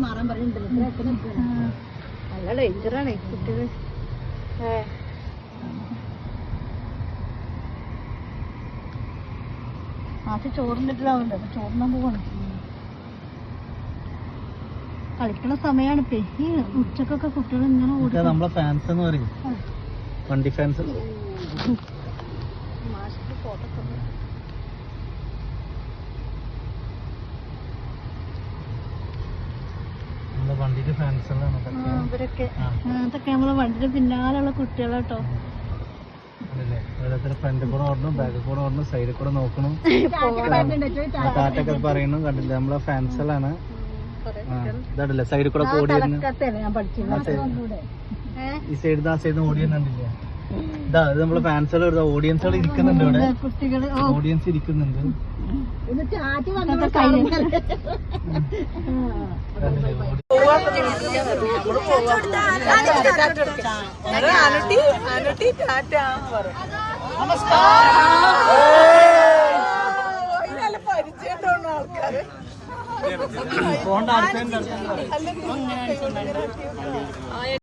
മാറാൻ പറയുന്നുണ്ടല്ലോ. നല്ല ഡേഞ്ചറാണ് കുട്ടികൾ. ആദ്യം ചോറിന്നിട്ടാവുണ്ട്. അപ്പൊ ചോറിനാൻ പോവാണ്. കളിക്കണ സമയാണ് ഇപ്പൊ ഈ ഉച്ചക്കൊക്കെ കുട്ടികൾ ഇങ്ങനെ ഓടി. നമ്മളെ ഫാൻസ് എന്ന് പറയും, വണ്ടി ഫാൻസ്. വണ്ടിയുടെ ഫാൻസുകളാണ് ഇവരൊക്കെ. അതൊക്കെ നമ്മളെ വണ്ടിയുടെ പിന്നാലുള്ള കുട്ടികളാട്ടോ. ഓരോരുത്തർ ഫ്രണ്ടിൽ കൂടെ ഓടണം, ബാക്കിൽ കൂടെ ഓടണം, സൈഡിൽ കൂടെ നോക്കണം, കാറ്റൊക്കെ പറയണം. കണ്ടില്ല, നമ്മളെ ഫാൻസുകളാണ്. ഇതല്ലേ സൈഡിൽ കൂടെ ഓടി വരുന്നത്. ഈ സൈഡ് ആ സൈഡ് ഓടി വരുന്നുണ്ടില്ലേ? ഇതാ ഇത് നമ്മളെ ഫാൻസുകൾ, ഓഡിയൻസുകൾ ഇരിക്കുന്നുണ്ട് ഇവിടെ. ഓഡിയൻസ് ഇരിക്കുന്നുണ്ട്. പരിചയം ആൾക്കാര്